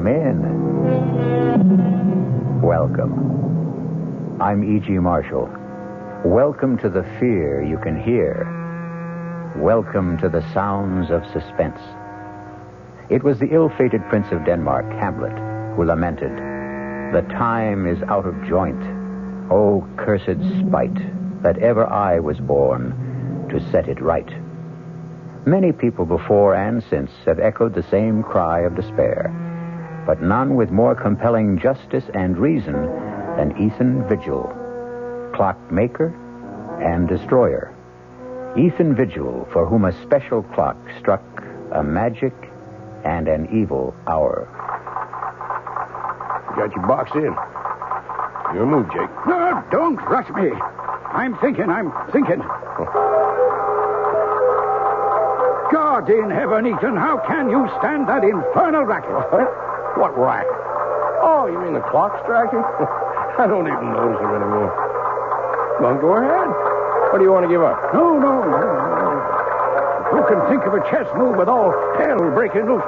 Come in. Welcome. I'm E.G. Marshall. Welcome to the fear you can hear. Welcome to the sounds of suspense. It was the ill-fated Prince of Denmark, Hamlet, who lamented, "The time is out of joint. Oh, cursed spite, that ever I was born to set it right." Many people before and since have echoed the same cry of despair, but none with more compelling justice and reason than Ethan Vigil, clockmaker and destroyer. Ethan Vigil, for whom a special clock struck a magic and an evil hour. You got your box in. Your move, Jake. No, don't rush me. I'm thinking. God in heaven, Ethan, how can you stand that infernal racket? What racket? Oh, you mean the clock striking? I don't even notice it anymore. Well, go ahead. What do you want to give up? No. Who can think of a chess move with all hell breaking loose?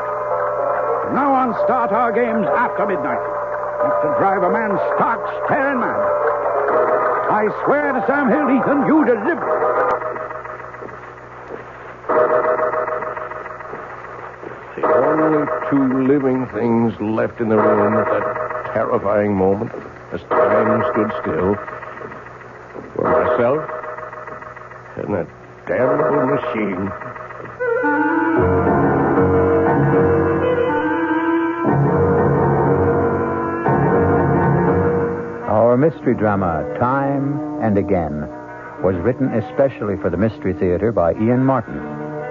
From now on, start our games after midnight. Have to drive a man stark, staring mad. I swear to Sam Hill, Ethan, you deliver. The only two living things left in the room at that terrifying moment, as time stood still, were myself and that damnable machine. Our mystery drama, Time and Again, was written especially for the Mystery Theater by Ian Martin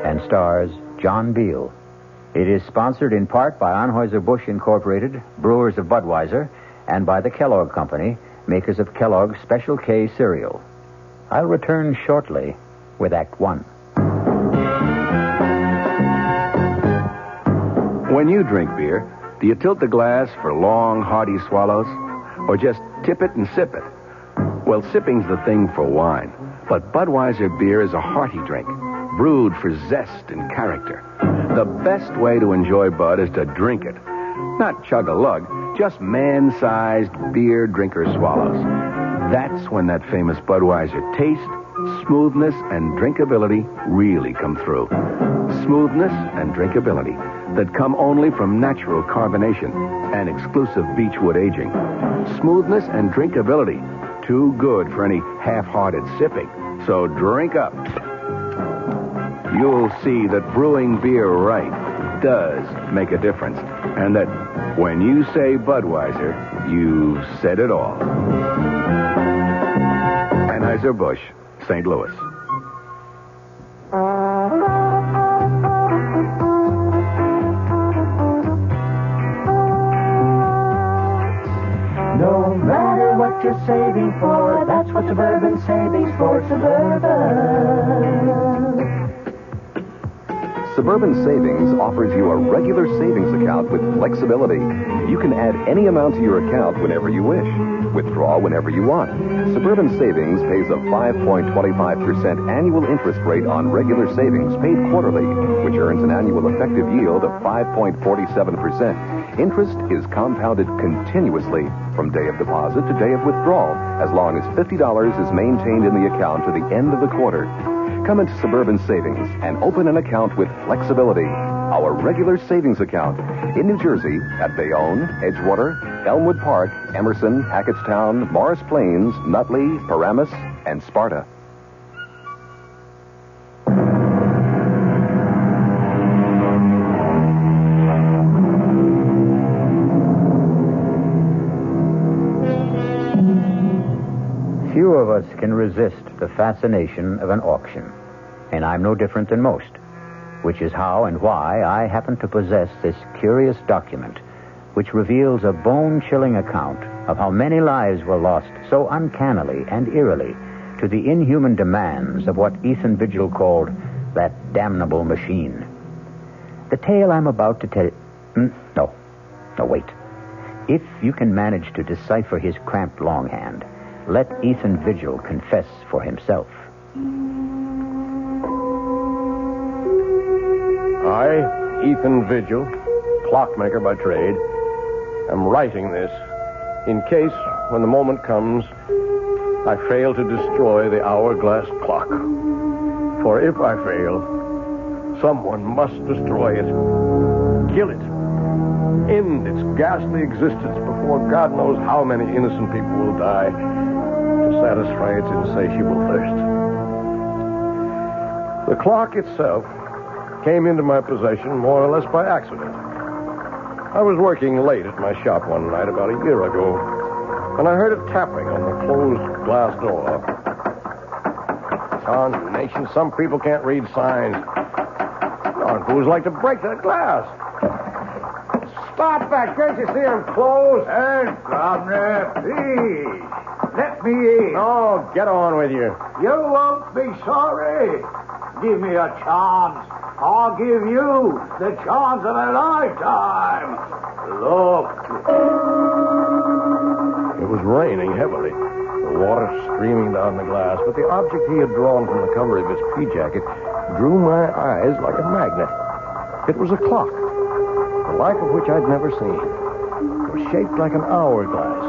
and stars John Beal. It is sponsored in part by Anheuser-Busch Incorporated, brewers of Budweiser, and by the Kellogg Company, makers of Kellogg's Special K cereal. I'll return shortly with Act One. When you drink beer, do you tilt the glass for long, hearty swallows? Or just tip it and sip it? Well, sipping's the thing for wine. But Budweiser beer is a hearty drink, brewed for zest and character. The best way to enjoy Bud is to drink it. Not chug-a-lug, just man-sized beer drinker swallows. That's when that famous Budweiser taste, smoothness, and drinkability really come through. Smoothness and drinkability that come only from natural carbonation and exclusive beechwood aging. Smoothness and drinkability, too good for any half-hearted sipping. So drink up. You'll see that brewing beer right does make a difference. And that when you say Budweiser, you've said it all. Anheuser-Busch, St. Louis. No matter what you're saving for, that's what Suburban Savings for Suburban. Suburban Savings offers you a regular savings account with flexibility. You can add any amount to your account whenever you wish. Withdraw whenever you want. Suburban Savings pays a 5.25% annual interest rate on regular savings paid quarterly, which earns an annual effective yield of 5.47%. Interest is compounded continuously from day of deposit to day of withdrawal, as long as $50 is maintained in the account to the end of the quarter. Come into Suburban Savings and open an account with flexibility. Our regular savings account in New Jersey at Bayonne, Edgewater, Elmwood Park, Emerson, Hackettstown, Morris Plains, Nutley, Paramus, and Sparta. Few of us can resist the fascination of an auction, and I'm no different than most, which is how and why I happen to possess this curious document, which reveals a bone-chilling account of how many lives were lost so uncannily and eerily to the inhuman demands of what Ethan Vigil called that damnable machine. The tale I'm about to tell... No, wait. If you can manage to decipher his cramped longhand, let Ethan Vigil confess for himself. I, Ethan Vigil, clockmaker by trade, am writing this in case, when the moment comes, I fail to destroy the hourglass clock. For if I fail, someone must destroy it. Kill it. End its ghastly existence before God knows how many innocent people will die to satisfy its insatiable thirst. The clock itself came into my possession more or less by accident. I was working late at my shop one night about a year ago, and I heard a tapping on the closed glass door. Nation, some people can't read signs. Darn fools like to break that glass. Stop that. Can't you see I'm closed? Governor, please. Let me in. Oh, get on with you. You won't be sorry. Give me a chance. I'll give you the chance of a lifetime. Look. It was raining heavily, the water streaming down the glass, but the object he had drawn from the cover of his pea jacket drew my eyes like a magnet. It was a clock, the like of which I'd never seen. It was shaped like an hourglass,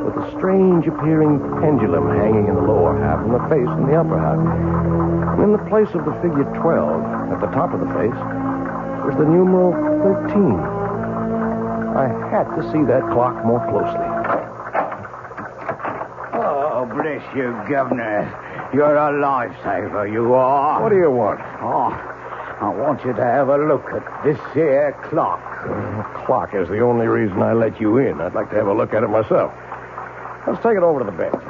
with a strange appearing pendulum hanging in the lower half and the face in the upper half. In the place of the figure 12 at the top of the face was the numeral 13. I had to see that clock more closely. Oh, bless you, Governor. You're a lifesaver, you are. What do you want? Oh, I want you to have a look at this here clock. The clock is the only reason I let you in. I'd like to have a look at it myself. Let's take it over to the bench.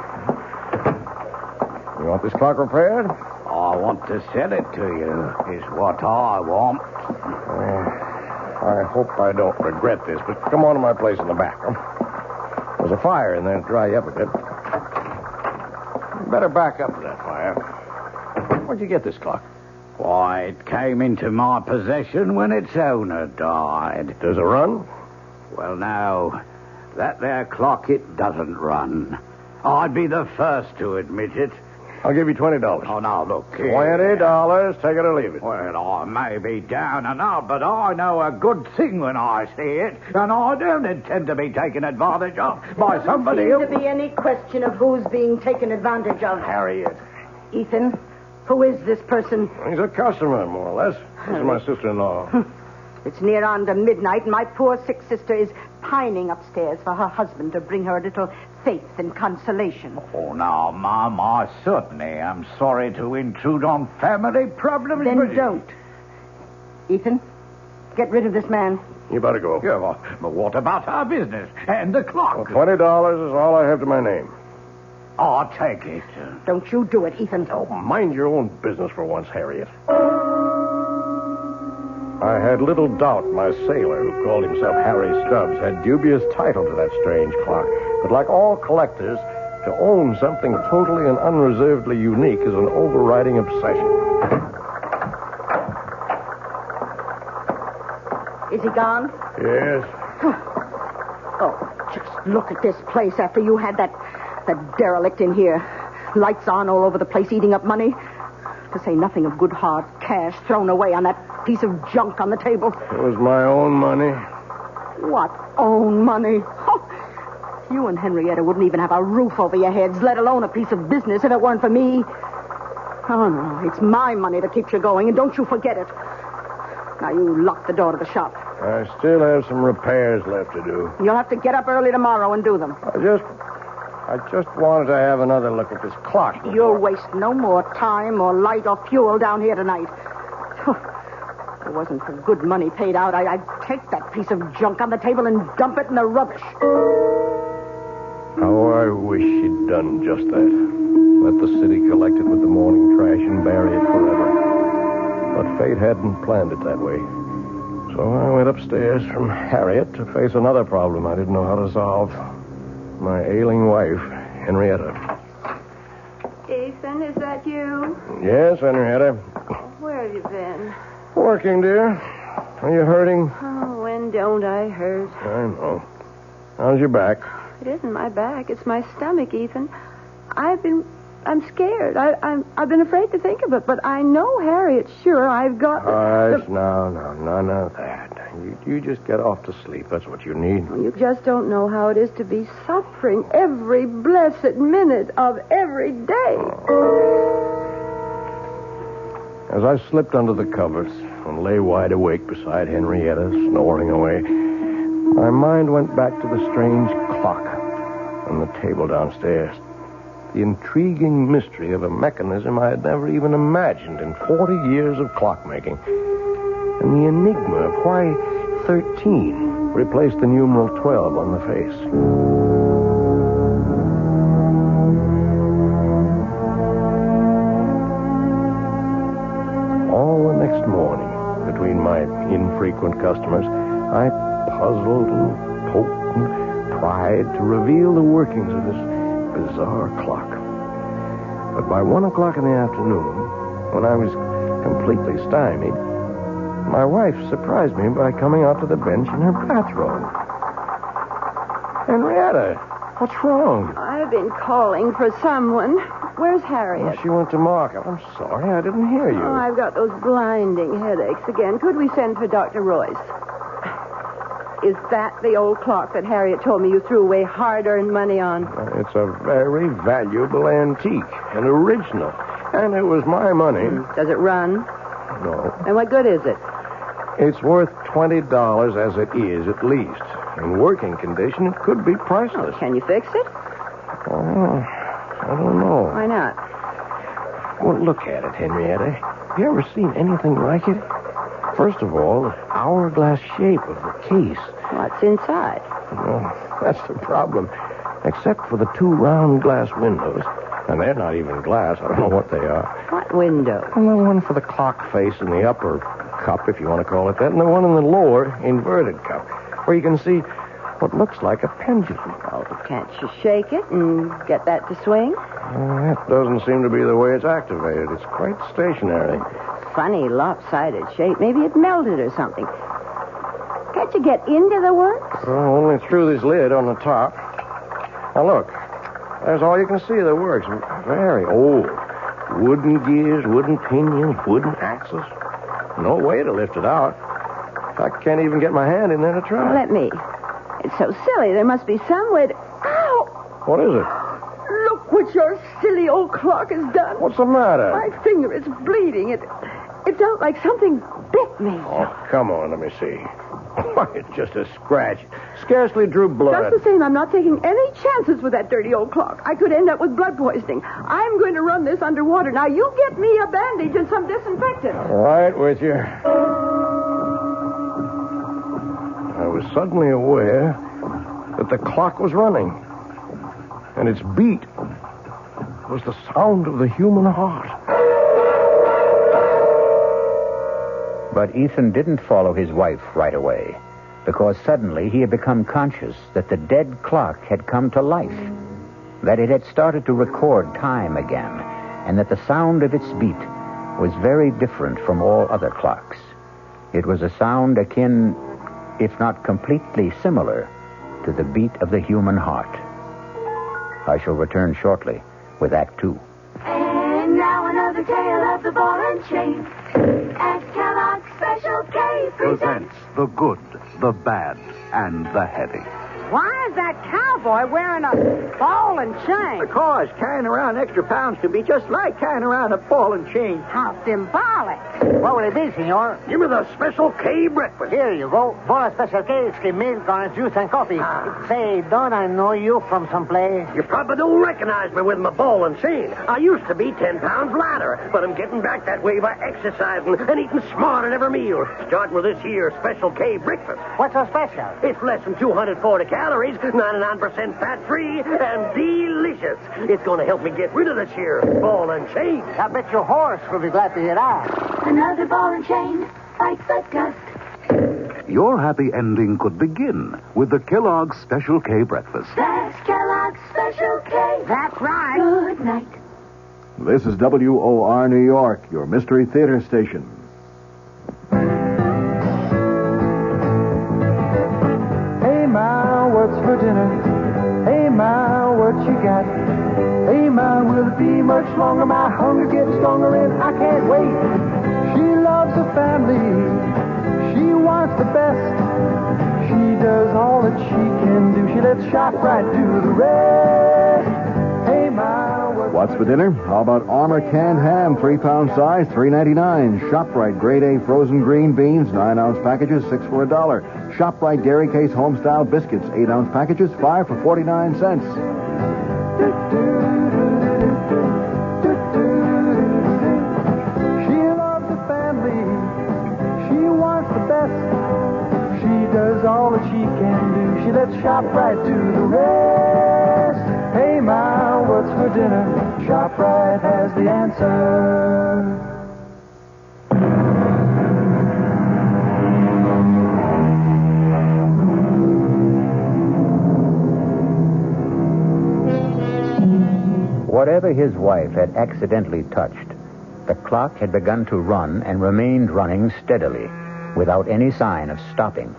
You want this clock repaired? I want to sell it to you, is what I want. I hope I don't regret this, but come on to my place in the back. There's a fire in there to dry you up a bit. You better back up to that fire. Where'd you get this clock? Why, it came into my possession when its owner died. Does it run? Well, now, that there clock, it doesn't run. I'd be the first to admit it. I'll give you $20. Oh, now, look here. $20. Take it or leave it. Well, I may be down and out, but I know a good thing when I see it, and I don't intend to be taken advantage of by somebody else. Doesn't seem to be any question of who's being taken advantage of. Harriet. Ethan, who is this person? He's a customer, more or less. This is my sister-in-law. It's near on to midnight, and my poor sick sister is pining upstairs for her husband to bring her a little faith and consolation. Oh, now, Mom, I certainly am sorry to intrude on family problems. Then don't. Ethan, get rid of this man. You better go. Yeah, but what about our business and the clock? Well, $20 is all I have to my name. I'll take it. Don't you do it, Ethan. Oh, mind your own business for once, Harriet. I had little doubt my sailor, who called himself Harry Stubbs, had dubious title to that strange clock. But like all collectors, to own something totally and unreservedly unique is an overriding obsession. Is he gone? Yes. Oh, just look at this place after you had that derelict in here. Lights on all over the place, eating up money. To say nothing of good hard cash thrown away on that piece of junk on the table. It was my own money. What own money? You and Henrietta wouldn't even have a roof over your heads, let alone a piece of business, if it weren't for me. Oh, no, it's my money that keeps you going, and don't you forget it. Now, you lock the door to the shop. I still have some repairs left to do. You'll have to get up early tomorrow and do them. I just wanted to have another look at this clock. You'll waste no more time or light or fuel down here tonight. If it wasn't for good money paid out, I'd take that piece of junk on the table and dump it in the rubbish. How I wish she'd done just that. Let the city collect it with the morning trash and bury it forever. But fate hadn't planned it that way. So I went upstairs from Harriet to face another problem I didn't know how to solve. My ailing wife, Henrietta. Ethan, is that you? Yes, Henrietta. Where have you been? Working, dear. Are you hurting? Oh, when don't I hurt? I know. How's your back? It isn't my back. It's my stomach, Ethan. I'm scared. I've been afraid to think of it, but I know Harriet's sure I've got... Hush, no, none of that. You just get off to sleep. That's what you need. You just don't know how it is to be suffering every blessed minute of every day. As I slipped under the covers and lay wide awake beside Henrietta, snoring away, my mind went back to the strange clock on the table downstairs. The intriguing mystery of a mechanism I had never even imagined in 40 years of clockmaking. And the enigma of why 13 replaced the numeral 12 on the face. All the next morning, between my infrequent customers, I puzzled and poked and pried to reveal the workings of this bizarre clock. But by 1 o'clock in the afternoon, when I was completely stymied, my wife surprised me by coming out to the bench in her bathrobe. Henrietta, what's wrong? I've been calling for someone. Where's Harriet? Well, she went to market. I'm sorry, I didn't hear you. Oh, I've got those blinding headaches again. Could we send for Dr. Royce? Is that the old clock that Harriet told me you threw away hard-earned money on? It's a very valuable antique, an original. And it was my money. Does it run? No. And what good is it? It's worth $20 as it is, at least. In working condition, it could be priceless. Oh, can you fix it? Oh, I don't know. Why not? Well, look at it, Henrietta. Have you ever seen anything like it? First of all, the hourglass shape of the case. What's inside? Well, that's the problem. Except for the 2 round glass windows. And they're not even glass. I don't know what they are. What window? And the one for the clock face in the upper cup, if you want to call it that, and the one in the lower inverted cup, where you can see what looks like a pendulum. Oh, can't you shake it and get that to swing? That doesn't seem to be the way it's activated. It's quite stationary. Funny lopsided shape. Maybe it melted or something. Can't you get into the works? Only through this lid on the top. Now, look. There's all you can see of the works. Very old. Wooden gears, wooden pinions, wooden axles. No way to lift it out. I can't even get my hand in there to try. Well, let me. It's so silly. There must be some way to... Ow! What is it? Look what your silly old clock has done. What's the matter? My finger is bleeding. It felt like something bit me. Oh, come on, let me see. Why, it's just a scratch. Scarcely drew blood. Just the same, I'm not taking any chances with that dirty old clock. I could end up with blood poisoning. I'm going to run this underwater. Now, you get me a bandage and some disinfectant. Right with you. I was suddenly aware that the clock was running. And its beat was the sound of the human heart. But Ethan didn't follow his wife right away, because suddenly he had become conscious that the dead clock had come to life, that it had started to record time again, and that the sound of its beat was very different from all other clocks. It was a sound akin, if not completely similar, to the beat of the human heart. I shall return shortly with Act 2. And now another tale of the ball and chain. At Kellogg's Special K presents the good, the bad, and the heavy. Why is that cowboy wearing a ball and chain? Because carrying around extra pounds could be just like carrying around a ball and chain. How symbolic. What will it be, senor? Give me the Special K breakfast. Here you go. For a Special K, skim milk, orange juice, and coffee. Say, don't I know you from someplace? You probably don't recognize me with my ball and chain. I used to be 10 pounds lighter, but I'm getting back that way by exercising and eating smart at every meal. Starting with this here Special K breakfast. What's so special? It's less than 240 calories, 99% fat-free, and delicious. It's going to help me get rid of this here ball and chain. I bet your horse will be glad to hear that. another ball and chain bites the dust. Your happy ending could begin with the Kellogg's Special K breakfast. That's Kellogg's Special K. That's right. Good night. This is WOR New York, your Mystery Theater station. Hey, Ma, what's for dinner? Hey, Ma, what you got? Hey, Ma, will it be much longer? My hunger gets stronger and I can't wait. She loves her family. She wants the best shop right to the rest. Hey, Ma, What's for dinner? How about Armour canned ham, 3-pound size, $3.99. ShopRite grade A frozen green beans, 9-ounce packages, 6 for $1. ShopRite Dairy Case Homestyle biscuits, 8-ounce packages, 5 for 49 cents. She loves the family. She wants the best. She does all that she can do. She lets ShopRite do the rest. Hey, Ma, what's for dinner? ShopRite has the answer. Whatever his wife had accidentally touched, the clock had begun to run and remained running steadily, without any sign of stopping.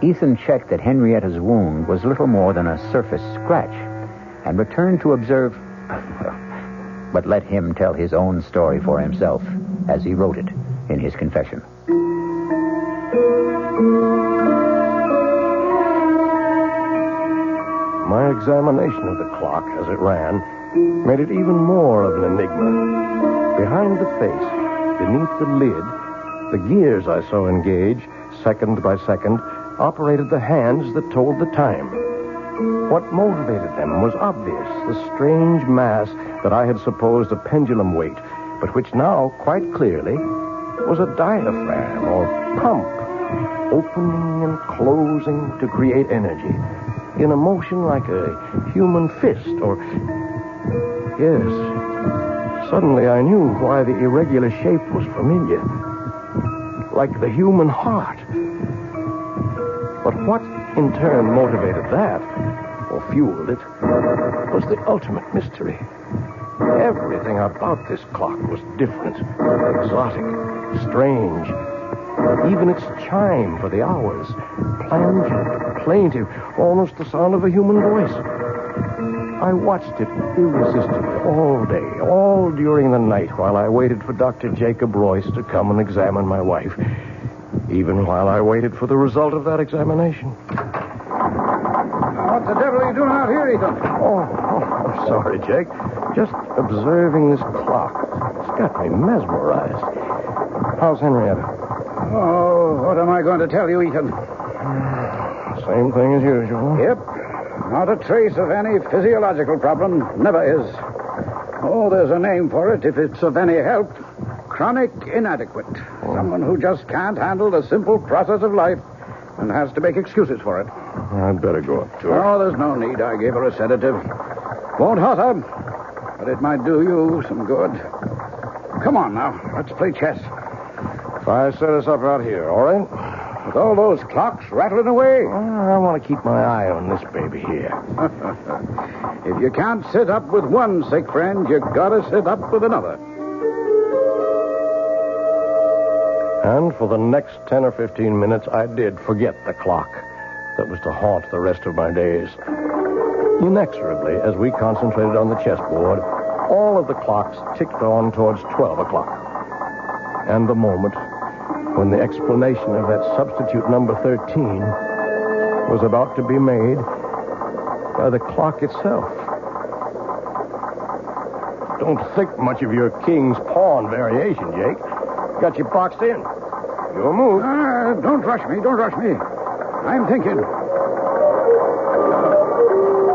Ethan checked that Henrietta's wound was little more than a surface scratch, and returned to observe... But let him tell his own story for himself, as he wrote it in his confession. My examination of the clock as it ran made it even more of an enigma. Behind the face, beneath the lid, the gears I saw engage, second by second, operated the hands that told the time. What motivated them was obvious, the strange mass that I had supposed a pendulum weight, but which now, quite clearly, was a diaphragm or pump, opening and closing to create energy, in a motion like a human fist, or... Yes, suddenly I knew why the irregular shape was familiar, like the human heart. But what, in turn, motivated that, or fueled it, was the ultimate mystery. Everything about this clock was different, exotic, strange. Even its chime for the hours, plangent, plaintive, almost the sound of a human voice. I watched it irresistibly all day, all during the night, while I waited for Dr. Jacob Royce to come and examine my wife. Even while I waited for the result of that examination. What the devil are you doing out here, Ethan? Oh, I'm sorry, Jake. Just observing this clock. It's got me mesmerized. How's Henrietta? Oh, what am I going to tell you, Ethan? Same thing as usual. Yep. Not a trace of any physiological problem. Never is. Oh, there's a name for it if it's of any help. Chronic inadequate. Someone who just can't handle the simple process of life and has to make excuses for it. I'd better go up to her. Oh, there's no need. I gave her a sedative. Won't hurt her, but it might do you some good. Come on now. Let's play chess. If I set us up out here, all right? With all those clocks rattling away. I want to keep my eye on this baby here. If you can't sit up with one sick friend, you gotta sit up with another. And for the next 10 or 15 minutes, I did forget the clock that was to haunt the rest of my days. Inexorably, as we concentrated on the chessboard, all of the clocks ticked on towards 12 o'clock. And the moment when the explanation of that substitute number 13 was about to be made by the clock itself. Don't think much of your king's pawn variation, Jake. Got you boxed in. Your move. Don't rush me. Don't rush me. I'm thinking.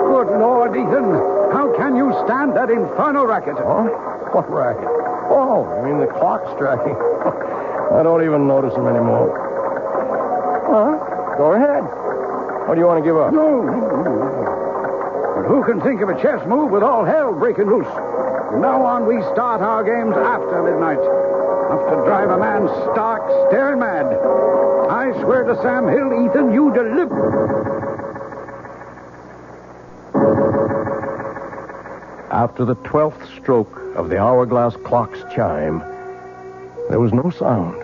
Good Lord, Ethan. How can you stand that infernal racket? Huh? What racket? Oh, you mean the clock striking? I don't even notice them anymore. Huh? Go ahead. What do you want to give up? No. But who can think of a chess move with all hell breaking loose? From now on, we start our games after midnight. Enough to drive a man stark, staring mad. I swear to Sam Hill, Ethan, you deliver. After the 12th stroke of the hourglass clock's chime, there was no sound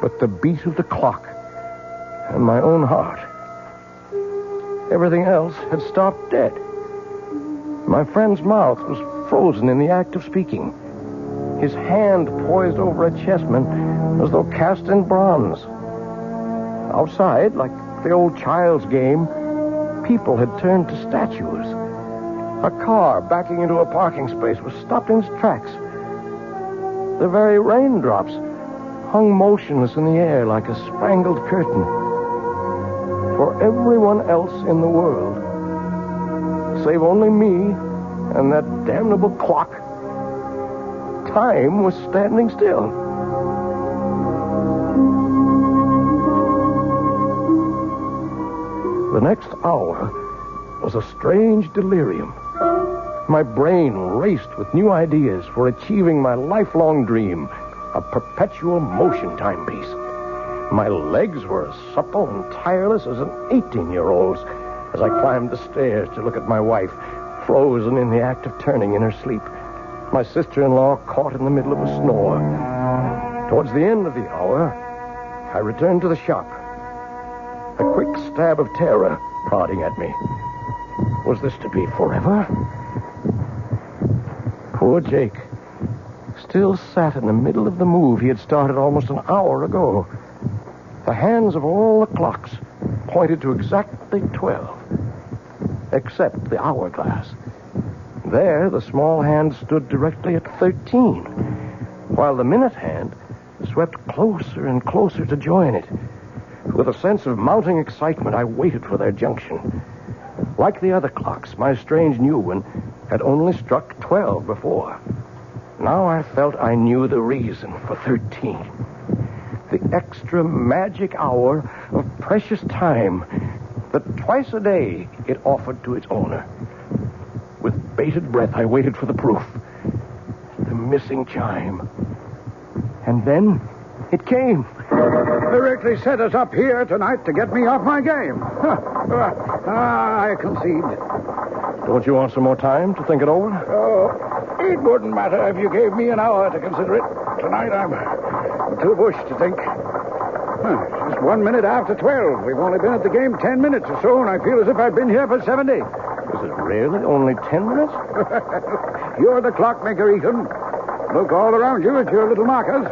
but the beat of the clock and my own heart. Everything else had stopped dead. My friend's mouth was frozen in the act of speaking. His hand poised over a chessman as though cast in bronze. Outside, like the old child's game, people had turned to statues. A car backing into a parking space was stopped in its tracks. The very raindrops hung motionless in the air like a spangled curtain. For everyone else in the world, save only me and that damnable clock, time was standing still. The next hour was a strange delirium. My brain raced with new ideas for achieving my lifelong dream, a perpetual motion timepiece. My legs were as supple and tireless as an 18-year-old's as I climbed the stairs to look at my wife, frozen in the act of turning in her sleep. My sister-in-law caught in the middle of a snore. Towards the end of the hour, I returned to the shop. A quick stab of terror prodding at me. Was this to be forever? Poor Jake still sat in the middle of the move he had started almost an hour ago. The hands of all the clocks pointed to exactly 12, except the hourglass. There, the small hand stood directly at 13, while the minute hand swept closer and closer to join it. With a sense of mounting excitement, I waited for their junction. Like the other clocks, my strange new one had only struck 12 before. Now I felt I knew the reason for 13. The extra magic hour of precious time that twice a day it offered to its owner. With bated breath, I waited for the proof. The missing chime. And then it came. Directly set us up here tonight to get me off my game. I concede. Don't you want some more time to think it over? Oh, it wouldn't matter if you gave me an hour to consider it. Tonight I'm too bushed to think. Just 1 minute after 12. We've only been at the game 10 minutes or so, and I feel as if I've been here for 70. Is it really only 10 minutes? You're the clockmaker, Ethan. Look all around you at your little markers.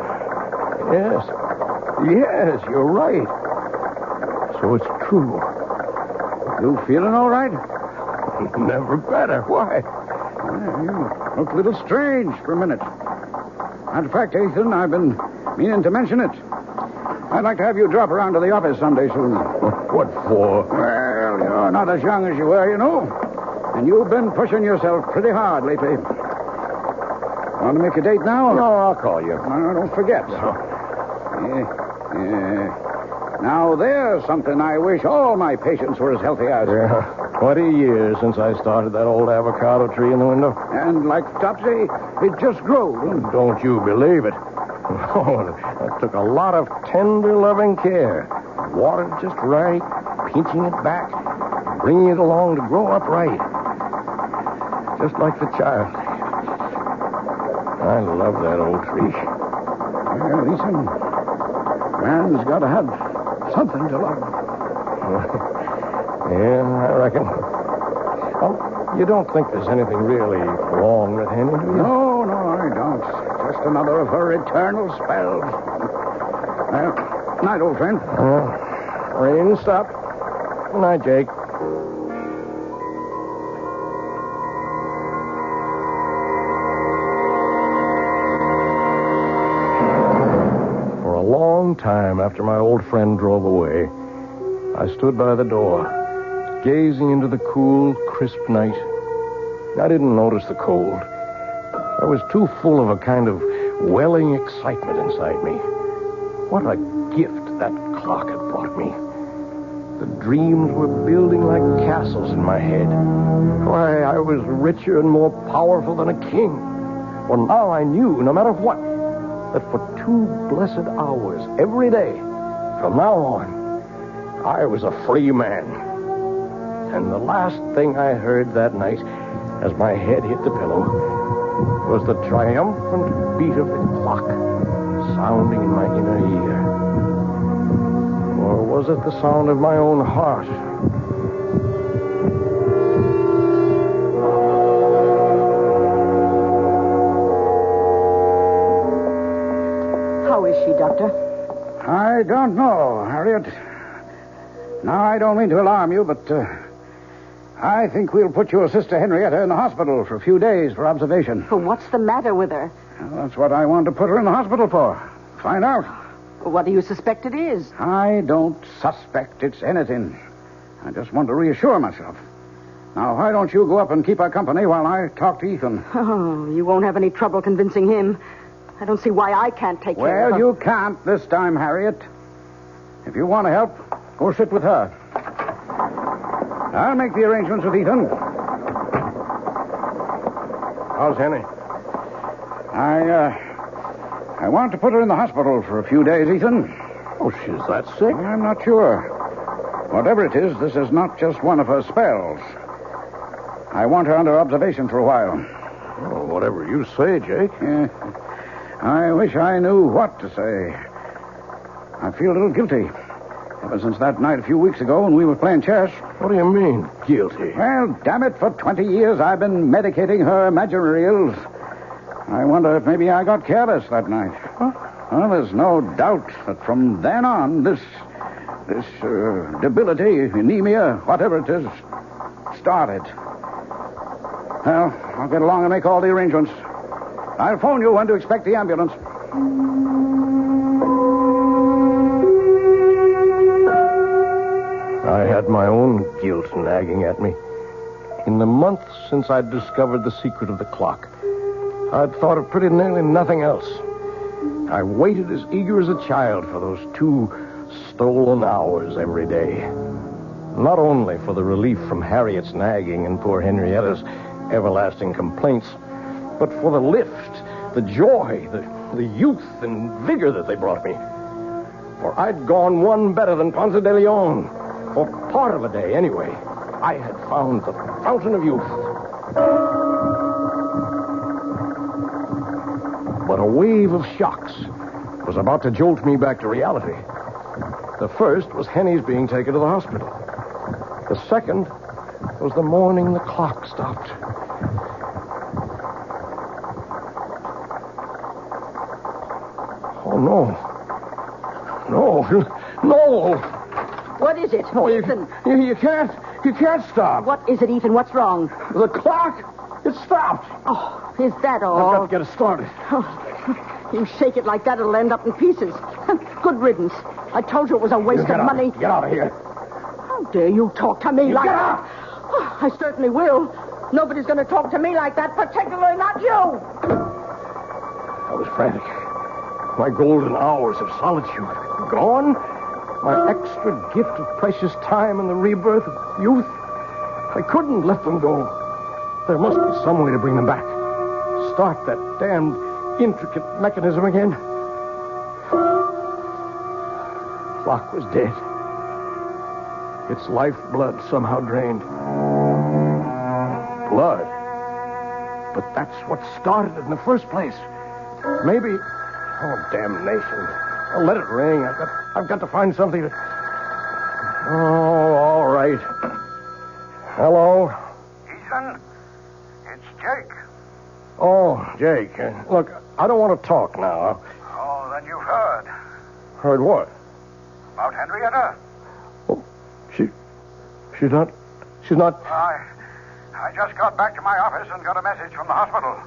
Yes, you're right. So it's true. You feeling all right? Never better. Why? You look a little strange for a minute. Matter of fact, Ethan, I've been meaning to mention it. I'd like to have you drop around to the office someday soon. What for? Well, you're not as young as you were, you know. And you've been pushing yourself pretty hard lately. Want to make a date now? No, I'll call you. No, don't forget. Now, there's something I wish all my patients were as healthy as. Yeah, 20 years since I started that old avocado tree in the window. And like Topsy, it just grew. Don't you believe it? Oh, that took a lot of tender, loving care. Watered just right, pinching it back, bringing it along to grow up right. Just like the child. I love that old tree. Well, listen, man's got to have something to love. Yeah, I reckon. Oh, you don't think there's anything really wrong with Henry, do you? No, I don't. Just another of her eternal spells. Well, night, old friend. Rain stopped. Good night, Jake. For a long time after my old friend drove away, I stood by the door, gazing into the cool, crisp night. I didn't notice the cold. I was too full of a kind of welling excitement inside me. What a gift that clock had brought me. The dreams were building like castles in my head. Why, I was richer and more powerful than a king. For now I knew, no matter what, that for 2 blessed hours every day, from now on, I was a free man. And the last thing I heard that night, as my head hit the pillow, was the triumphant beat of the clock sounding in my inner ear. Or was it the sound of my own heart? How is she, Doctor? I don't know, Harriet. Now, I don't mean to alarm you, but I think we'll put your sister Henrietta in the hospital for a few days for observation. But what's the matter with her? Well, that's what I wanted to put her in the hospital for. Find out. What do you suspect it is? I don't suspect it's anything. I just want to reassure myself. Now, why don't you go up and keep her company while I talk to Ethan? Oh, you won't have any trouble convincing him. I don't see why I can't take care of her. Well, you can't this time, Harriet. If you want to help, go sit with her. I'll make the arrangements with Ethan. How's Henny? I want to put her in the hospital for a few days, Ethan. Oh, she's that sick? I'm not sure. Whatever it is, this is not just one of her spells. I want her under observation for a while. Oh, whatever you say, Jake. I wish I knew what to say. I feel a little guilty. Ever since that night a few weeks ago when we were playing chess. What do you mean, guilty? Well, damn it, for 20 years I've been medicating her imaginary ills. I wonder if maybe I got careless that night. Huh? Well, there's no doubt that from then on, this debility, anemia, whatever it is, started. Well, I'll get along and make all the arrangements. I'll phone you when to expect the ambulance. I had my own guilt nagging at me. In the month since I'd discovered the secret of the clock, I'd thought of pretty nearly nothing else. I waited as eager as a child for those 2 stolen hours every day. Not only for the relief from Harriet's nagging and poor Henrietta's everlasting complaints, but for the lift, the joy, the youth and vigor that they brought me. For I'd gone one better than Ponce de Leon. For part of a day, anyway. I had found the fountain of youth. But a wave of shocks was about to jolt me back to reality. The first was Henny's being taken to the hospital. The second was the morning the clock stopped. Oh, no. No. What is it, No, Ethan? you can't stop. What is it, Ethan? What's wrong? The clock, it stopped. Oh, is that all? I've got to get it started. Oh, you shake it like that, it'll end up in pieces. Good riddance. I told you it was a waste of money. Get out of here. How dare you talk to me like get that? out! Oh, I certainly will. Nobody's going to talk to me like that, particularly not you. I was frantic. My golden hours of solitude gone. My extra gift of precious time and the rebirth of youth. I couldn't let them go. There must be some way to bring them back. Start that damned intricate mechanism again. Clock was dead. Its lifeblood somehow drained. Blood. But that's what started it in the first place. Maybe... Oh, damnation. I'll let it ring. I've got to find something to... Oh, all right. Hello? Ethan, it's Jake. Oh, Jake. Look, I don't want to talk now. Oh, then you've heard. Heard what? About Henrietta? Oh, she's not... I just got back to my office and got a message from the hospital.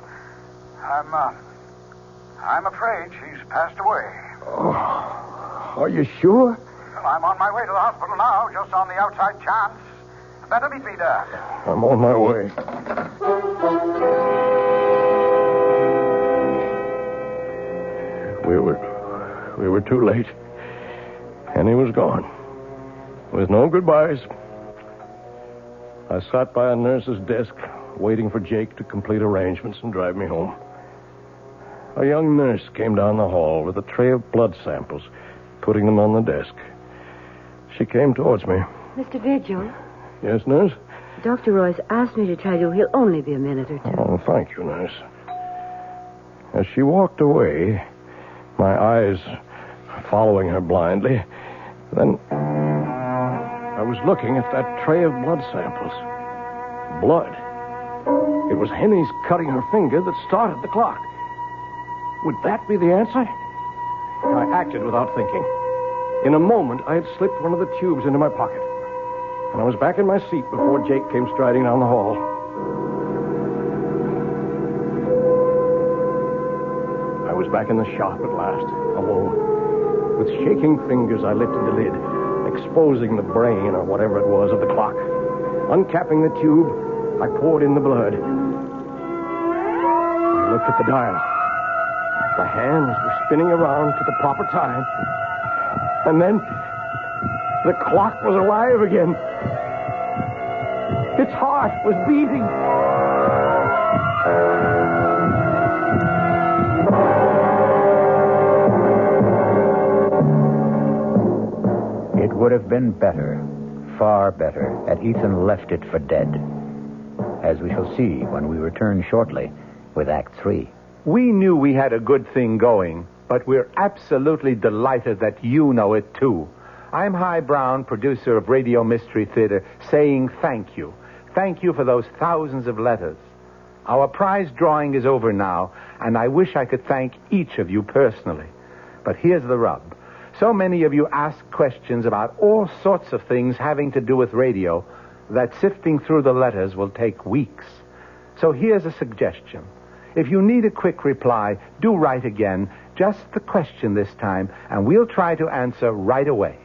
I'm afraid she's passed away. Oh, are you sure? Well, I'm on my way to the hospital now, just on the outside chance. Better meet me there. I'm on my way. We were too late. Henny was gone. With no goodbyes. I sat by a nurse's desk, waiting for Jake to complete arrangements and drive me home. A young nurse came down the hall with a tray of blood samples, putting them on the desk. She came towards me. Mr. Vigil? Yes, nurse? Dr. Royce asked me to tell you he'll only be a minute or two. Oh, thank you, nurse. As she walked away, my eyes following her blindly, then I was looking at that tray of blood samples. Blood. It was Henny's cutting her finger that started the clock. Would that be the answer? I acted without thinking. In a moment, I had slipped one of the tubes into my pocket. and I was back in my seat before Jake came striding down the hall. I was back in the shop at last, alone. With shaking fingers, I lifted the lid, exposing the brain, or whatever it was, of the clock. Uncapping the tube, I poured in the blood. I looked at the dial. The hands were spinning around to the proper time. And then the clock was alive again. Its heart was beating. It would have been better, far better, had Ethan left it for dead. As we shall see when we return shortly with Act 3. We knew we had a good thing going, but we're absolutely delighted that you know it, too. I'm Hy Brown, producer of Radio Mystery Theater, saying thank you. Thank you for those thousands of letters. Our prize drawing is over now, and I wish I could thank each of you personally. But here's the rub. So many of you ask questions about all sorts of things having to do with radio that sifting through the letters will take weeks. So here's a suggestion. If you need a quick reply, do write again, just the question this time, and we'll try to answer right away.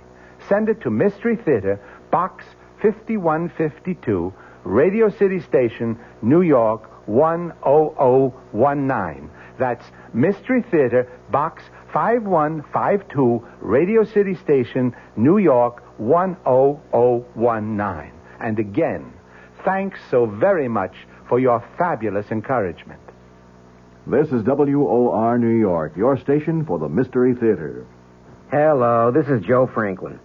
Send it to Mystery Theater, Box 5152, Radio City Station, New York 10019. That's Mystery Theater, Box 5152, Radio City Station, New York 10019. And again, thanks so very much for your fabulous encouragement. This is WOR New York, your station for the Mystery Theater. Hello, this is Joe Franklin.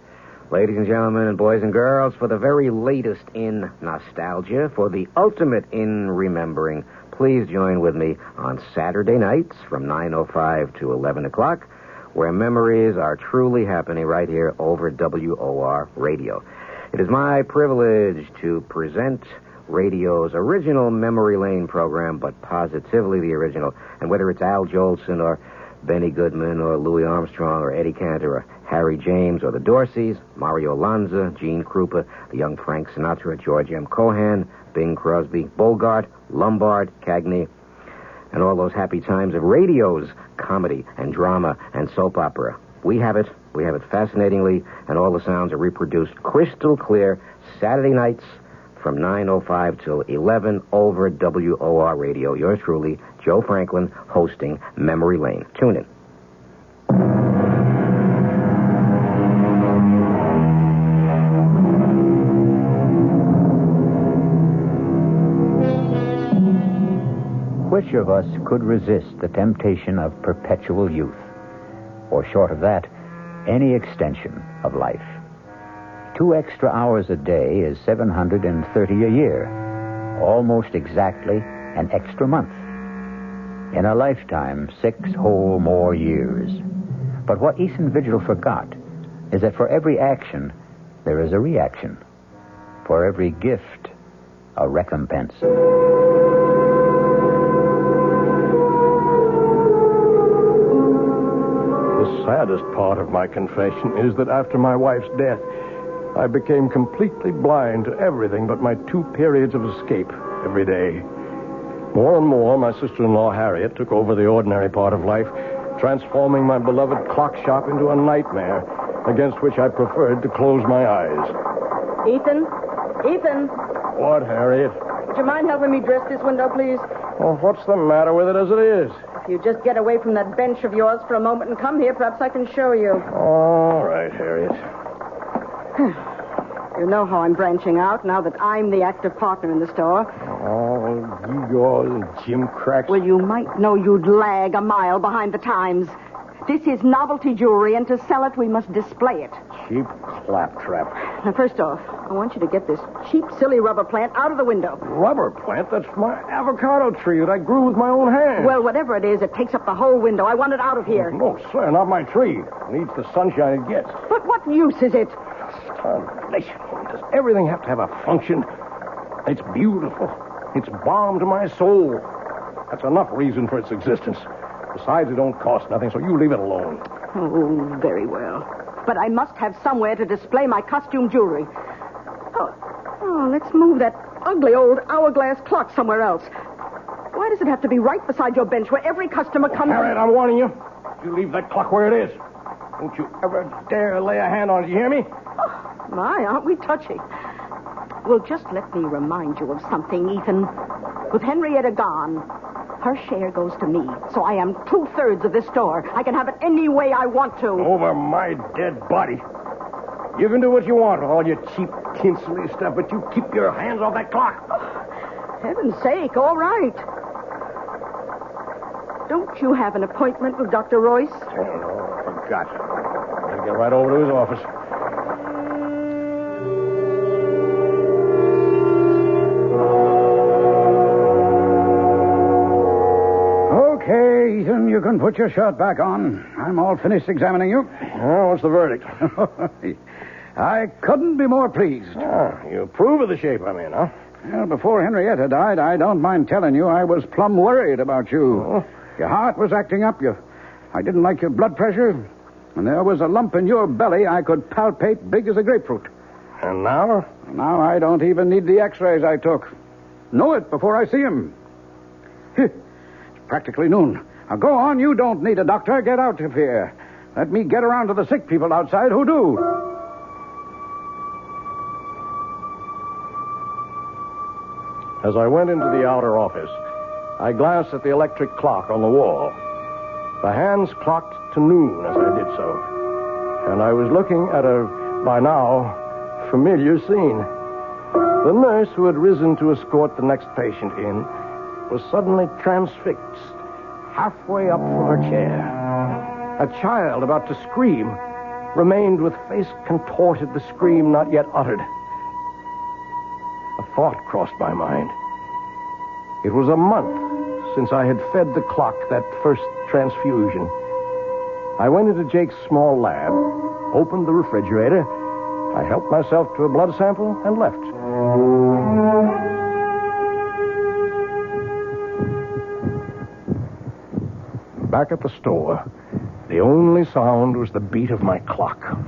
Ladies and gentlemen and boys and girls, for the very latest in nostalgia, for the ultimate in remembering, please join with me on Saturday nights from 9:05 to 11 o'clock, where memories are truly happening right here over WOR Radio. It is my privilege to present radio's original Memory Lane program, but positively the original. And whether it's Al Jolson or Benny Goodman or Louis Armstrong or Eddie Cantor or Harry James or the Dorseys, Mario Lanza, Gene Krupa, the young Frank Sinatra, George M. Cohan, Bing Crosby, Bogart, Lombard, Cagney, and all those happy times of radio's comedy and drama and soap opera. We have it fascinatingly, and all the sounds are reproduced crystal clear Saturday nights from 9:05 till 11 over WOR Radio. Yours truly, Joe Franklin, hosting Memory Lane. Tune in. Which of us could resist the temptation of perpetual youth? Or short of that, any extension of life? 2 extra hours a day is 730 a year, almost exactly an extra month. In a lifetime, 6 whole more years. But what Ethan Vigil forgot is that for every action, there is a reaction. For every gift, a recompense. The saddest part of my confession is that after my wife's death, I became completely blind to everything but my 2 periods of escape every day. More and more, my sister-in-law, Harriet, took over the ordinary part of life, transforming my beloved clock shop into a nightmare, against which I preferred to close my eyes. Ethan? Ethan? What, Harriet? Would you mind helping me dress this window, please? Well, what's the matter with it as it is? If you just get away from that bench of yours for a moment and come here, perhaps I can show you. All right, Harriet. You know how I'm branching out now that I'm the active partner in the store. Oh, gewgaws and Jim cracks. Well, you might know you'd lag a mile behind the times. This is novelty jewelry, and to sell it, we must display it. Cheap claptrap. Now, first off, I want you to get this cheap, silly rubber plant out of the window. Rubber plant? That's my avocado tree that I grew with my own hands. Well, whatever it is, it takes up the whole window. I want it out of here. No, sir, not my tree. It needs the sunshine it gets. But what use is it? Starvation. Does everything have to have a function? It's beautiful. It's balm to my soul. That's enough reason for its existence. Besides, it don't cost nothing, so you leave it alone. Oh, very well. But I must have somewhere to display my costume jewelry. Oh, Oh, let's move that ugly old hourglass clock somewhere else. Why does it have to be right beside your bench where every customer comes... Harriet, I'm warning you. You leave that clock where it is. Don't you ever dare lay a hand on it, you hear me? Oh, my, aren't we touchy? Well, just let me remind you of something, Ethan. With Henrietta gone, her share goes to me, so I am 2/3 of this store. I can have it any way I want to. Over my dead body. You can do what you want with all your cheap, tinsely stuff, but you keep your hands off that clock. Oh, heaven's sake, all right. Don't you have an appointment with Dr. Royce? Oh, no, I forgot. I'll get right over to his office. Okay, Ethan, you can put your shirt back on. I'm all finished examining you. Well, what's the verdict? I couldn't be more pleased. You approve of the shape I'm in, huh? Well, before Henrietta died, I don't mind telling you I was plumb worried about you. Oh. Your heart was acting up. I didn't like your blood pressure. And there was a lump in your belly I could palpate big as a grapefruit. And now? Now I don't even need the x-rays I took. Know it before I see him. It's practically noon. Now go on. You don't need a doctor. Get out of here. Let me get around to the sick people outside who do. As I went into the outer office, I glanced at the electric clock on the wall. The hands clocked to noon as I did so, and I was looking at a, by now, familiar scene. The nurse who had risen to escort the next patient in was suddenly transfixed, halfway up from her chair. A child about to scream remained with face contorted, the scream not yet uttered. A thought crossed my mind. It was a month since I had fed the clock that first transfusion. I went into Jake's small lab, opened the refrigerator, I helped myself to a blood sample, and left. Back at the store, the only sound was the beat of my clock.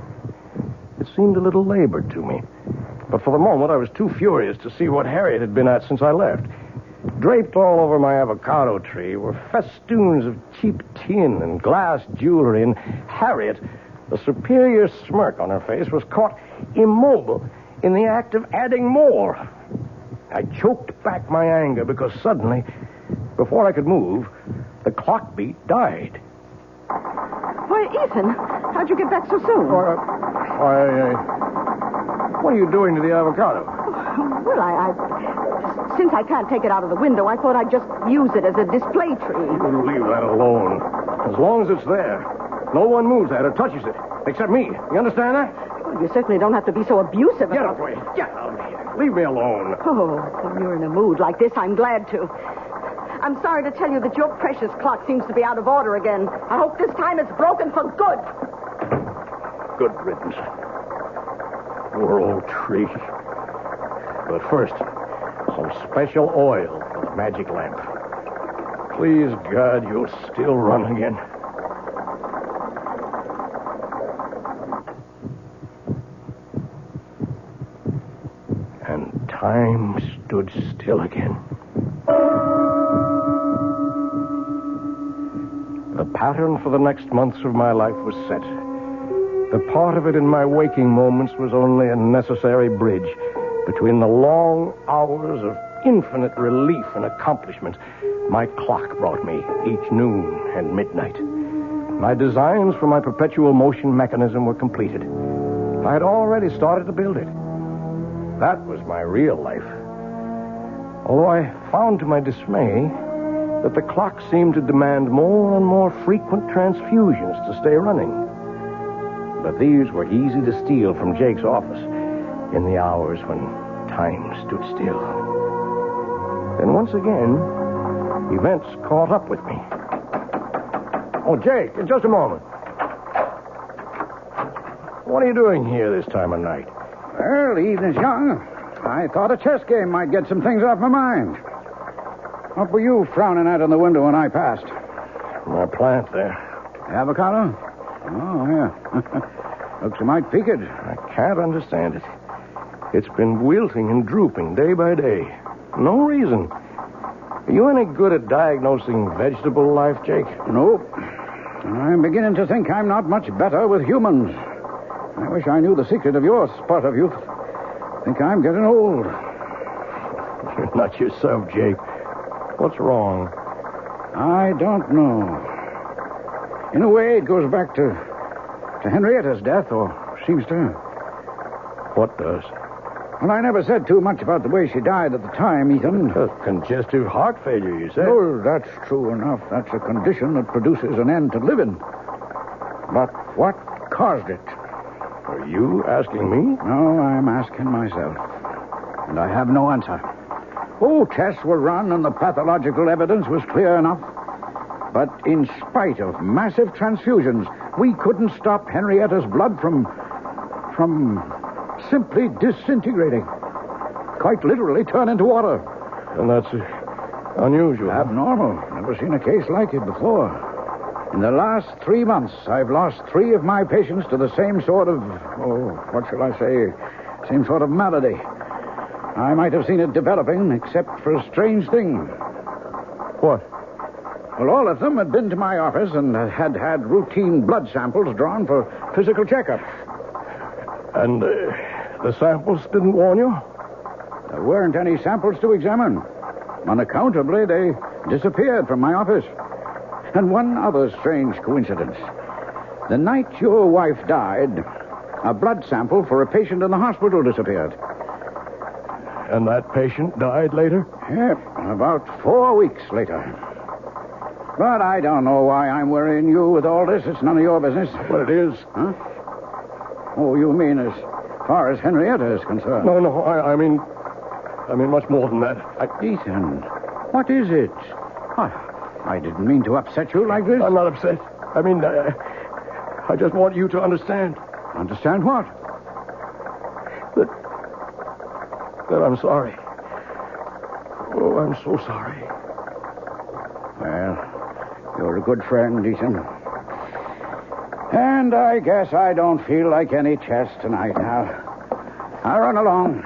It seemed a little labored to me, but for the moment I was too furious to see what Harriet had been at since I left. Draped all over my avocado tree were festoons of cheap tin and glass jewelry, and Harriet, a superior smirk on her face, was caught immobile in the act of adding more. I choked back my anger because suddenly, before I could move, the clock beat died. Why, Ethan, how'd you get back so soon? What are you doing to the avocado? Well, since I can't take it out of the window, I thought I'd just use it as a display tree. You leave that alone. As long as it's there, no one moves that or touches it, except me. You understand that? Well, you certainly don't have to be so abusive. Get away. Get out of here. Leave me alone. Oh, when you're in a mood like this, I'm glad to. I'm sorry to tell you that your precious clock seems to be out of order again. I hope this time it's broken for good. Good riddance. Poor old tree. But first, some special oil for the magic lamp. Please, God, you'll still run again. And time stood still again. The pattern for the next months of my life was set. The part of it in my waking moments was only a necessary bridge between the long hours of infinite relief and accomplishment my clock brought me each noon and midnight. My designs for my perpetual motion mechanism were completed. I had already started to build it. That was my real life. Although I found to my dismay that the clock seemed to demand more and more frequent transfusions to stay running. But these were easy to steal from Jake's office in the hours when time stood still. Then once again, events caught up with me. Oh, Jake, just a moment. What are you doing here this time of night? Well, the evening's young. I thought a chess game might get some things off my mind. What were you frowning at in the window when I passed? My plant there. Avocado? Oh, yeah. Looks a mite peaked. I can't understand it. It's been wilting and drooping day by day. No reason. Are you any good at diagnosing vegetable life, Jake? Nope. I'm beginning to think I'm not much better with humans. I wish I knew the secret of your spurt of youth. Think I'm getting old. You're not yourself, Jake. What's wrong? I don't know. In a way, it goes back to Henrietta's death, or seems to. What does? Well, I never said too much about the way she died at the time, Ethan. Congestive heart failure, you said? Oh, that's true enough. That's a condition that produces an end to living. But what caused it? Are you asking me? No, I'm asking myself. And I have no answer. Oh, tests were run and the pathological evidence was clear enough. But in spite of massive transfusions, we couldn't stop Henrietta's blood from simply disintegrating. Quite literally turn into water. And that's unusual. Abnormal. Never seen a case like it before. In the last 3 months, I've lost 3 of my patients to the same sort of, what shall I say, same sort of malady. I might have seen it developing, except for a strange thing. What? Well, all of them had been to my office and had routine blood samples drawn for physical checkup. And the samples didn't warn you? There weren't any samples to examine. Unaccountably, they disappeared from my office. And one other strange coincidence. The night your wife died, a blood sample for a patient in the hospital disappeared. And that patient died later? Yep, about 4 weeks later. But I don't know why I'm worrying you with all this. It's none of your business. But it is. Huh? Oh, you mean as far as Henrietta is concerned? No, I mean much more than that. Ethan, what is it? I didn't mean to upset you like this. I'm not upset. I mean, I just want you to understand. Understand what? That I'm sorry. Oh, I'm so sorry. Well, you're a good friend, Ethan. And I guess I don't feel like any chest tonight now. I'll run along.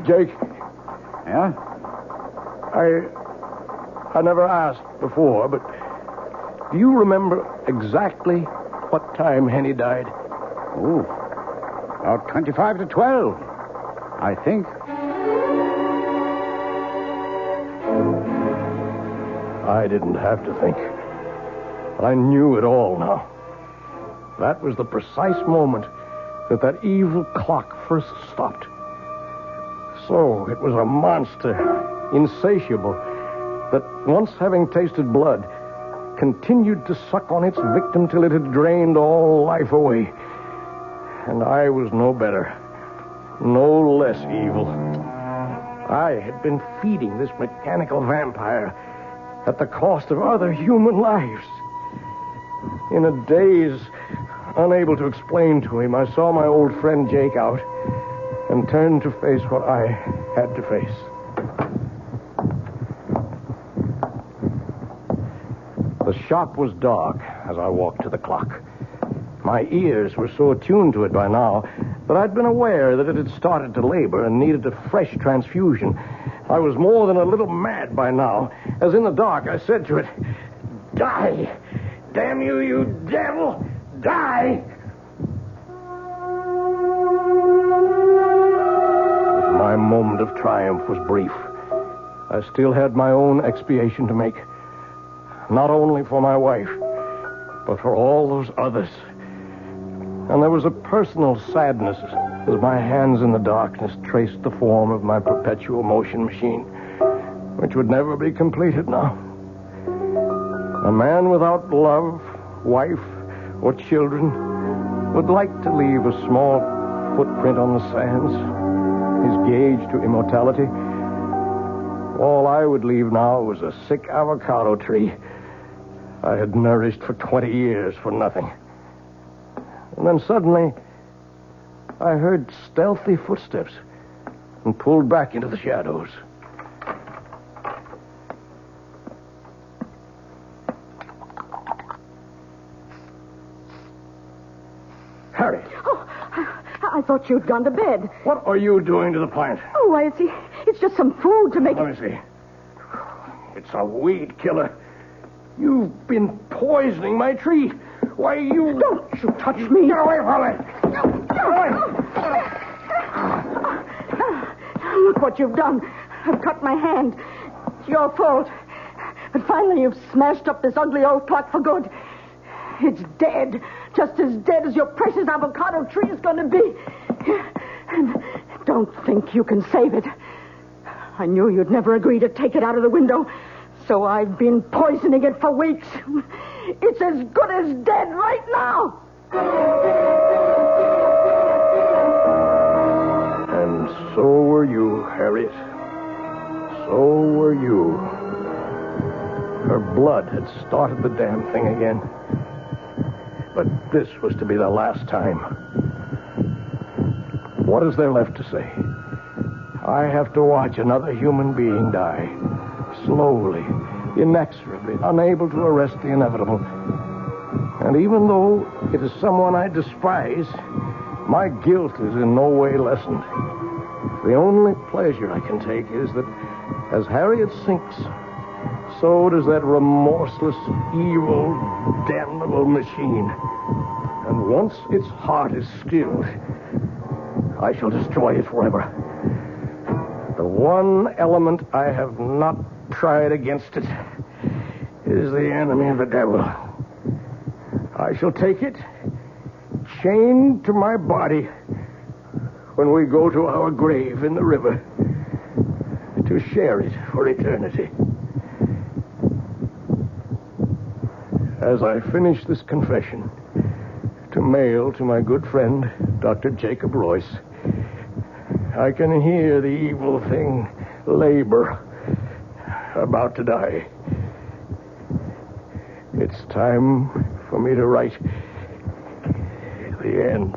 Jake. Yeah? I never asked before, but do you remember exactly what time Henny died? Oh, about 25 to 12, I think. I didn't have to think. I knew it all now. That was the precise moment that evil clock first stopped. So it was a monster, insatiable, that once having tasted blood, continued to suck on its victim till it had drained all life away. And I was no better, no less evil. I had been feeding this mechanical vampire at the cost of other human lives. In a daze, unable to explain to him, I saw my old friend Jake out and turned to face what I had to face. The shop was dark as I walked to the clock. My ears were so attuned to it by now that I'd been aware that it had started to labor and needed a fresh transfusion. I was more than a little mad by now, as in the dark I said to it, "Die! Damn you, you devil! Die!" My moment of triumph was brief. I still had my own expiation to make. Not only for my wife, but for all those others. And there was a personal sadness as my hands in the darkness traced the form of my perpetual motion machine, which would never be completed now. A man without love, wife, or children would like to leave a small footprint on the sands, his gauge to immortality. All I would leave now was a sick avocado tree I had nourished for 20 years for nothing. And then suddenly, I heard stealthy footsteps and pulled back into the shadows. Harry. Oh, I thought you'd gone to bed. What are you doing to the plant? Oh, why, it's just some food to make Let me see. It's a weed killer. You've been poisoning my tree. Why, you... Don't you touch me. Get away from me. Get away. Look what you've done. I've cut my hand. It's your fault. But finally you've smashed up this ugly old clock for good. It's dead. Just as dead as your precious avocado tree is going to be. And don't think you can save it. I knew you'd never agree to take it out of the window, so I've been poisoning it for weeks. It's as good as dead right now. And so were you, Harriet. So were you. Her blood had started the damn thing again. But this was to be the last time. What is there left to say? I have to watch another human being die. Slowly, inexorably, unable to arrest the inevitable. And even though it is someone I despise, my guilt is in no way lessened. The only pleasure I can take is that as Harriet sinks, so does that remorseless, evil, damnable machine. And once its heart is stilled, I shall destroy it forever. The one element I have not tried against it is the enemy of the devil. I shall take it, chained to my body, when we go to our grave in the river, to share it for eternity. As I finish this confession, to mail to my good friend, Dr. Jacob Royce, I can hear the evil thing labor, about to die. It's time for me to write the end.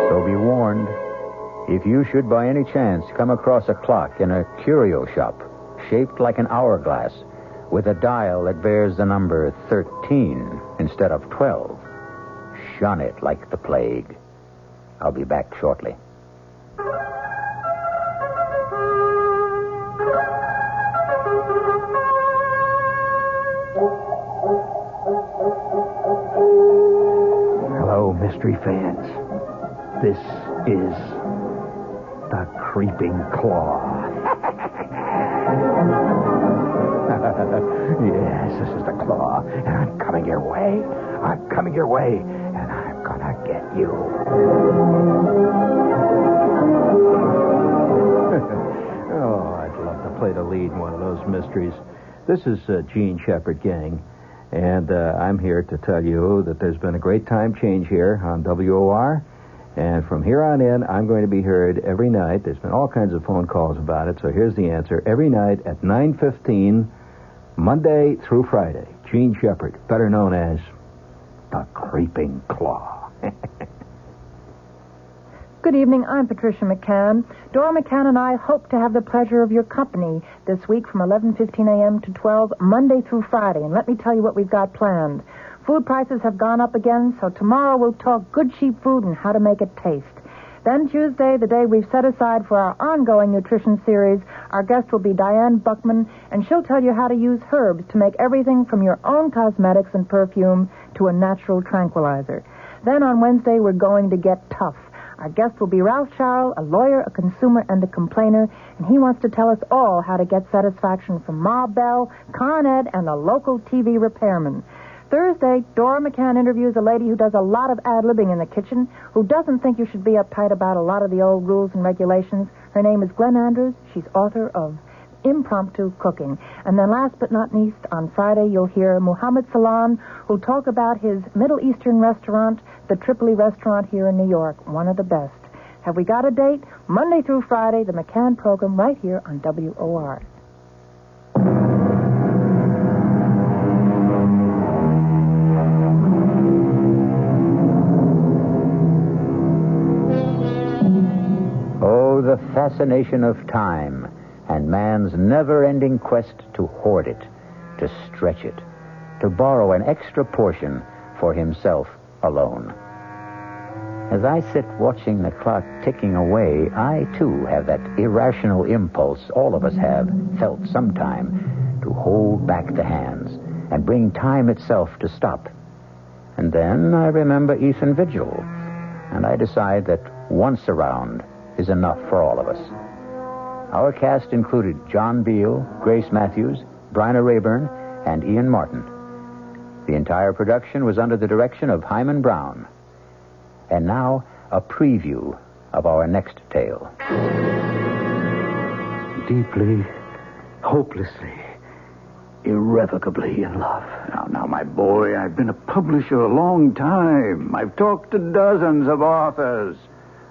So be warned. If you should by any chance come across a clock in a curio shop shaped like an hourglass with a dial that bears the number 13 instead of 12, shun it like the plague. I'll be back shortly. Hello, mystery fans. This is the Creeping Claw. Yes, this is the Claw, and I'm coming your way. I'm coming your way, and I'm gonna get you. Oh, I'd love to play the lead in one of those mysteries. This is Gene Shepherd, gang, and I'm here to tell you that there's been a great time change here on WOR, and from here on in, I'm going to be heard every night. There's been all kinds of phone calls about it, so here's the answer. Every night at 9:15, Monday through Friday, Gene Shepherd, better known as the Creeping Claw. Good evening. I'm Patricia McCann. Dora McCann and I hope to have the pleasure of your company this week from 11:15 a.m. to 12, Monday through Friday. And let me tell you what we've got planned. Food prices have gone up again, so tomorrow we'll talk good, cheap food and how to make it taste. Then Tuesday, the day we've set aside for our ongoing nutrition series, our guest will be Diane Buckman, and she'll tell you how to use herbs to make everything from your own cosmetics and perfume to a natural tranquilizer. Then on Wednesday, we're going to get tough. Our guest will be Ralph Charles, a lawyer, a consumer, and a complainer, and he wants to tell us all how to get satisfaction from Ma Bell, Con Ed, and the local TV repairman. Thursday, Dora McCann interviews a lady who does a lot of ad-libbing in the kitchen, who doesn't think you should be uptight about a lot of the old rules and regulations. Her name is Glenn Andrews. She's author of Impromptu Cooking. And then last but not least, on Friday, you'll hear Muhammad Salam, who'll talk about his Middle Eastern restaurant, the Tripoli restaurant here in New York, one of the best. Have we got a date? Monday through Friday, the McCann program right here on WOR. Oh, the fascination of time, and man's never-ending quest to hoard it, to stretch it, to borrow an extra portion for himself alone. As I sit watching the clock ticking away, I, too, have that irrational impulse all of us have felt sometime to hold back the hands and bring time itself to stop. And then I remember Ethan Vigil, and I decide that once around is enough for all of us. Our cast included John Beal, Grace Matthews, Bryna Rayburn, and Ian Martin. The entire production was under the direction of Hyman Brown. And now, a preview of our next tale. Deeply, hopelessly, irrevocably in love. Now, my boy, I've been a publisher a long time. I've talked to dozens of authors.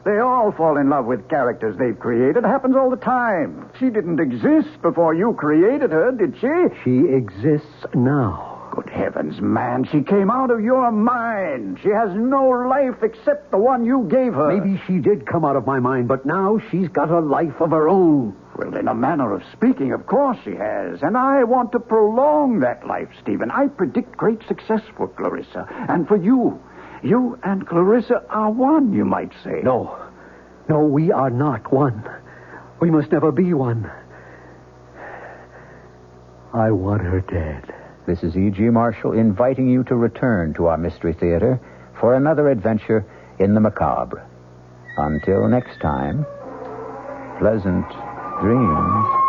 They all fall in love with characters they've created. It happens all the time. She didn't exist before you created her, did she? She exists now. Good heavens, man. She came out of your mind. She has no life except the one you gave her. Maybe she did come out of my mind, but now she's got a life of her own. Well, in a manner of speaking, of course she has. And I want to prolong that life, Stephen. I predict great success for Clarissa. And for you. You and Clarissa are one, you might say. No, we are not one. We must never be one. I want her dead. This is E.G. Marshall inviting you to return to our Mystery Theater for another adventure in the macabre. Until next time, pleasant dreams.